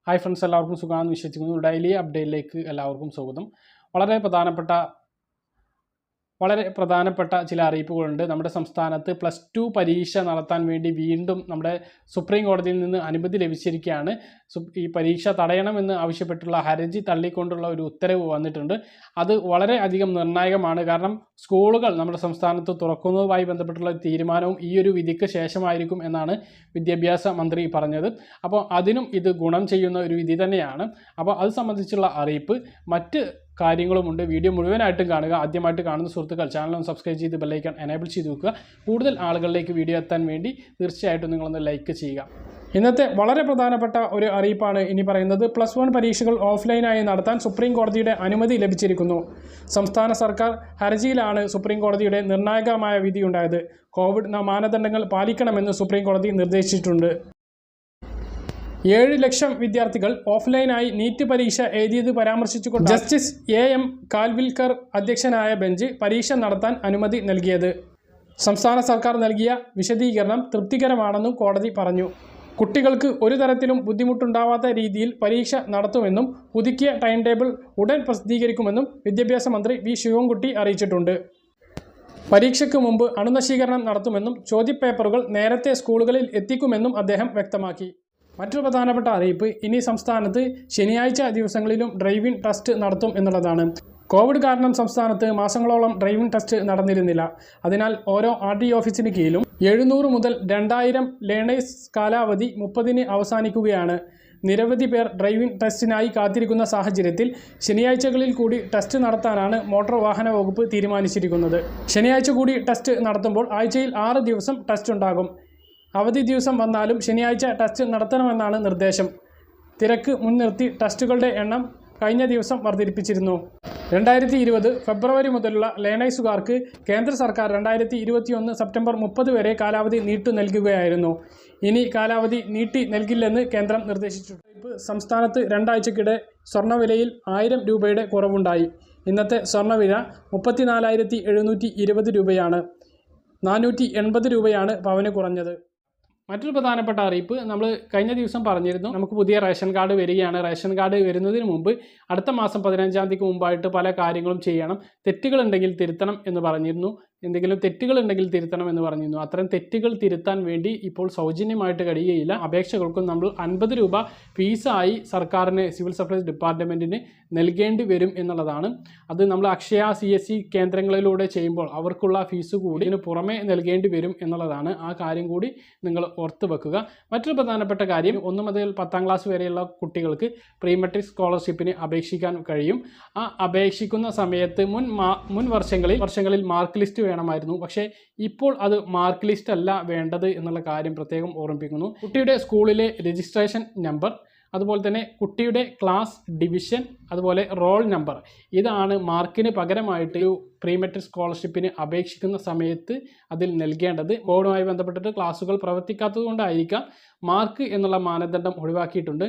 Hi friends, എല്ലാവർക്കും സുഖമാണെന്ന് വിശ്വസിക്കുന്നു. ഡെയിലി അപ്ഡേറ്റിലേക്ക് എല്ലാവർക്കും സ്വാഗതം. വളരെ പ്രധാനപ്പെട്ട ചില അറിയിപ്പുകളുണ്ട്. നമ്മുടെ സംസ്ഥാനത്ത് +2 പരീക്ഷ നടത്താൻ വേണ്ടി വീണ്ടും നമ്മുടെ സുപ്രീം കോടതിയിൽ നിന്ന് അനുമതി ലഭിച്ചിരിക്കുകയാണ്. ഈ പരീക്ഷ തടയണമെന്ന് ആവശ്യപ്പെട്ടുള്ള ഹർജി തള്ളിക്കൊണ്ടുള്ള ഒരു ഉത്തരവ് വന്നിട്ടുണ്ട്. അത് വളരെ അധികം നിർണായകമാണ്. കാരണം സ്കൂളുകൾ നമ്മുടെ സംസ്ഥാനത്ത് തുറക്കുന്നതുമായി ബന്ധപ്പെട്ടുള്ള തീരുമാനവും ഈ ഒരു വിധിക്ക് ശേഷമായിരിക്കും എന്നാണ് വിദ്യാഭ്യാസ മന്ത്രി പറഞ്ഞത്. അപ്പോൾ അതിനും ഇത് ഗുണം ചെയ്യുന്ന ഒരു വിധി തന്നെയാണ്. അപ്പോൾ അത് സംബന്ധിച്ചുള്ള അറിയിപ്പ് മറ്റ് കാര്യങ്ങളുമുണ്ട്. വീഡിയോ മുഴുവനായിട്ടും കാണുക. ആദ്യമായിട്ട് കാണുന്ന സുഹൃത്തുക്കൾ ചാനൽ സബ്സ്ക്രൈബ് ചെയ്ത് ബെല്ലൈക്കൺ എനേബിൾ ചെയ്ത് വെക്കുക. കൂടുതൽ ആളുകളിലേക്ക് വീഡിയോ എത്താൻ വേണ്ടി തീർച്ചയായിട്ടും നിങ്ങളൊന്ന് ലൈക്ക് ചെയ്യുക. ഇന്നത്തെ വളരെ പ്രധാനപ്പെട്ട ഒരു അറിയിപ്പാണ് ഇനി പറയുന്നത്. +1 പരീക്ഷകൾ ഓഫ്ലൈനായി നടത്താൻ സുപ്രീം കോടതിയുടെ അനുമതി ലഭിച്ചിരിക്കുന്നു. സംസ്ഥാന സർക്കാർ ഹർജിയിലാണ് സുപ്രീം കോടതിയുടെ നിർണായകമായ വിധിയുണ്ടായത്. കോവിഡ് മാനദണ്ഡങ്ങൾ പാലിക്കണമെന്ന് സുപ്രീം കോടതി നിർദ്ദേശിച്ചിട്ടുണ്ട്. 7 ലക്ഷം വിദ്യാർത്ഥികൾ ഓഫ്ലൈനായി നീറ്റ് പരീക്ഷ എഴുതിയത് പരാമർശിച്ചുകൊണ്ട് ജസ്റ്റിസ് AM കാൽവിൽക്കർ അധ്യക്ഷനായ ബെഞ്ച് പരീക്ഷ നടത്താൻ അനുമതി നൽകിയത്. സംസ്ഥാന സർക്കാർ നൽകിയ വിശദീകരണം തൃപ്തികരമാണെന്നും കോടതി പറഞ്ഞു. കുട്ടികൾക്ക് ഒരു തരത്തിലും ബുദ്ധിമുട്ടുണ്ടാവാത്ത രീതിയിൽ പരീക്ഷ നടത്തുമെന്നും പുതുക്കിയ ടൈം ടേബിൾ ഉടൻ പ്രസിദ്ധീകരിക്കുമെന്നും വിദ്യാഭ്യാസ മന്ത്രി V. ശിവൻകുട്ടി അറിയിച്ചിട്ടുണ്ട്. പരീക്ഷയ്ക്ക് മുമ്പ് അണുനശീകരണം നടത്തുമെന്നും ചോദ്യപേപ്പറുകൾ നേരത്തെ സ്കൂളുകളിൽ എത്തിക്കുമെന്നും അദ്ദേഹം വ്യക്തമാക്കി. മറ്റൊരു പ്രധാനപ്പെട്ട അറിയിപ്പ് ഇനി സംസ്ഥാനത്ത് ശനിയാഴ്ച ദിവസങ്ങളിലും ഡ്രൈവിംഗ് ടെസ്റ്റ് നടത്തും എന്നുള്ളതാണ്. കോവിഡ് കാരണം സംസ്ഥാനത്ത് മാസങ്ങളോളം ഡ്രൈവിംഗ് ടെസ്റ്റ് നടന്നിരുന്നില്ല. അതിനാൽ ഓരോ RTO ഓഫീസിന് കീഴിലും 700 മുതൽ 2000 ലേണേഴ്സ് കാലാവധി 30-ന് അവസാനിക്കുകയാണ്. നിരവധി പേർ ഡ്രൈവിംഗ് ടെസ്റ്റിനായി കാത്തിരിക്കുന്ന സാഹചര്യത്തിൽ ശനിയാഴ്ചകളിൽ കൂടി ടെസ്റ്റ് നടത്താനാണ് മോട്ടോർ വാഹന വകുപ്പ് തീരുമാനിച്ചിരിക്കുന്നത്. ശനിയാഴ്ച കൂടി ടെസ്റ്റ് നടത്തുമ്പോൾ ആഴ്ചയിൽ 6 ദിവസം ടെസ്റ്റ് ഉണ്ടാകും. അവധി ദിവസം വന്നാലും ശനിയാഴ്ച ടെസ്റ്റ് നടത്തണമെന്നാണ് നിർദ്ദേശം. തിരക്ക് മുൻനിർത്തി ടെസ്റ്റുകളുടെ എണ്ണം കഴിഞ്ഞ ദിവസം വർദ്ധിപ്പിച്ചിരുന്നു. 2020 ഫെബ്രുവരി മുതലുള്ള ലേണേഴ്സുകാർക്ക് കേന്ദ്ര സർക്കാർ 2021 സെപ്റ്റംബർ 30 വരെ കാലാവധി നീട്ടി നൽകുകയായിരുന്നു. ഇനി കാലാവധി നീട്ടി നൽകില്ലെന്ന് കേന്ദ്രം നിർദ്ദേശിച്ചിട്ടുണ്ട്. സംസ്ഥാനത്ത് 2 ആഴ്ചക്കിടെ സ്വർണ്ണവിലയിൽ 1000 രൂപയുടെ കുറവുണ്ടായി. ഇന്നത്തെ സ്വർണ്ണവില 34,720 രൂപയാണ്. 480 രൂപയാണ് പവന് കുറഞ്ഞത്. മറ്റൊരു പ്രധാനപ്പെട്ട അറിയിപ്പ് നമ്മൾ കഴിഞ്ഞ ദിവസം പറഞ്ഞിരുന്നു. നമുക്ക് പുതിയ റേഷൻ കാർഡ് വരികയാണ്. റേഷൻ കാർഡ് വരുന്നതിന് മുമ്പ് അടുത്ത മാസം 15-ാം തീയതിക്ക് മുമ്പായിട്ട് പല കാര്യങ്ങളും ചെയ്യണം. തെറ്റുകളുണ്ടെങ്കിൽ തിരുത്തണം എന്ന് പറഞ്ഞിരുന്നു. എന്തെങ്കിലും തെറ്റുകളുണ്ടെങ്കിൽ തിരുത്തണം എന്ന് പറഞ്ഞിരുന്നു. അത്തരം തെറ്റുകൾ തിരുത്താൻ വേണ്ടി ഇപ്പോൾ സൗജന്യമായിട്ട് കഴിയുകയില്ല. അപേക്ഷകൾക്കും നമ്മൾ 50 രൂപ ഫീസായി സർക്കാരിന് സിവിൽ സപ്ലൈസ് ഡിപ്പാർട്ട്മെൻറ്റിന് നൽകേണ്ടി വരും എന്നുള്ളതാണ്. അത് നമ്മൾ അക്ഷയ CSC കേന്ദ്രങ്ങളിലൂടെ ചെയ്യുമ്പോൾ അവർക്കുള്ള ഫീസ് കൂടി ഇതിന് പുറമെ നൽകേണ്ടി വരും എന്നുള്ളതാണ്. ആ കാര്യം കൂടി നിങ്ങൾ ഓർത്ത് വെക്കുക. മറ്റൊരു പ്രധാനപ്പെട്ട കാര്യം 1 മുതൽ 10-ാം ക്ലാസ് വരെയുള്ള കുട്ടികൾക്ക് പ്രീ മെട്രിക് സ്കോളർഷിപ്പിന് അപേക്ഷിക്കാൻ കഴിയും. ആ അപേക്ഷിക്കുന്ന സമയത്ത് മുൻ വർഷങ്ങളിൽ മാർക്ക് ലിസ്റ്റ് വേണമായിരുന്നു. പക്ഷേ ഇപ്പോൾ അത് മാർക്ക് ലിസ്റ്റ് അല്ല വേണ്ടത് എന്നുള്ള കാര്യം പ്രത്യേകം ഓർമ്മിപ്പിക്കുന്നു. കുട്ടിയുടെ സ്കൂളിലെ രജിസ്ട്രേഷൻ നമ്പർ, അതുപോലെ തന്നെ കുട്ടിയുടെ ക്ലാസ് ഡിവിഷൻ, അതുപോലെ റോൾ നമ്പർ, ഇതാണ് മാർക്കിന് പകരമായിട്ട് ഒരു പ്രീ മെട്രിക് സ്കോളർഷിപ്പിന് അപേക്ഷിക്കുന്ന സമയത്ത് അതിൽ നൽകേണ്ടത്. കോവിഡുമായി ബന്ധപ്പെട്ടിട്ട് ക്ലാസുകൾ പ്രവർത്തിക്കാത്തത് കൊണ്ടായിരിക്കാം മാർക്ക് എന്നുള്ള മാനദണ്ഡം ഒഴിവാക്കിയിട്ടുണ്ട്.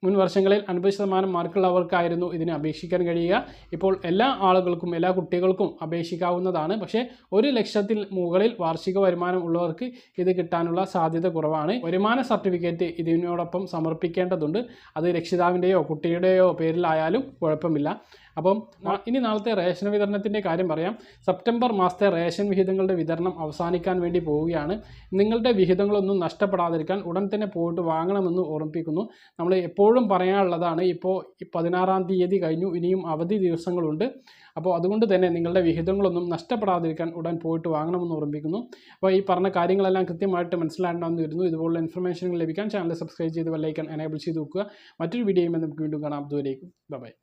മുൻ വർഷങ്ങളിൽ 50% മാർക്കുള്ളവർക്കായിരുന്നു ഇതിന് അപേക്ഷിക്കാൻ കഴിയുക. ഇപ്പോൾ എല്ലാ ആളുകൾക്കും, എല്ലാ കുട്ടികൾക്കും അപേക്ഷിക്കാവുന്നതാണ്. പക്ഷേ 1 ലക്ഷത്തിൽ മുകളിൽ വാർഷിക വരുമാനം ഉള്ളവർക്ക് ഇത് കിട്ടാനുള്ള സാധ്യത കുറവാണ്. വരുമാന സർട്ടിഫിക്കറ്റ് ഇതിനോടൊപ്പം സമർപ്പിക്കേണ്ടതുണ്ട്. അത് രക്ഷിതാവിൻ്റെയോ കുട്ടിയുടെയോ പേരിലായാലും കുഴപ്പമില്ല. അപ്പം ഇനി നാളത്തെ റേഷൻ വിതരണത്തിൻ്റെ കാര്യം പറയാം. സെപ്റ്റംബർ മാസത്തെ റേഷൻ വിഹിതങ്ങളുടെ വിതരണം അവസാനിക്കാൻ വേണ്ടി പോവുകയാണ്. നിങ്ങളുടെ വിഹിതങ്ങളൊന്നും നഷ്ടപ്പെടാതിരിക്കാൻ ഉടൻ തന്നെ പോയിട്ട് വാങ്ങണമെന്ന് ഓർമ്മിപ്പിക്കുന്നു. നമ്മൾ എപ്പോഴും പറയാനുള്ളതാണ്. ഇപ്പോൾ 16-ാം തീയതി കഴിഞ്ഞു, ഇനിയും അവധി ദിവസങ്ങളുണ്ട്. അപ്പോൾ അതുകൊണ്ട് തന്നെ നിങ്ങളുടെ വിഹിതങ്ങളൊന്നും നഷ്ടപ്പെടാതിരിക്കാൻ ഉടൻ പോയിട്ട് വാങ്ങണമെന്ന് ഓർമ്മിപ്പിക്കുന്നു. അപ്പോൾ ഈ പറഞ്ഞ കാര്യങ്ങളെല്ലാം കൃത്യമായിട്ട് മനസ്സിലാകണമെന്ന് വരുന്നു. ഇതുപോലുള്ള ഇൻഫർമേഷനുകൾ ലഭിക്കാൻ ചാനൽ സബ്സ്ക്രൈബ് ചെയ്ത് ബെല്ലൈക്കൺ എനേബിൾ ചെയ്ത് വെക്കുക. മറ്റൊരു വീഡിയോയുമായി നമുക്ക് വീണ്ടും കാണാം. അതുവരേക്കും ബൈ.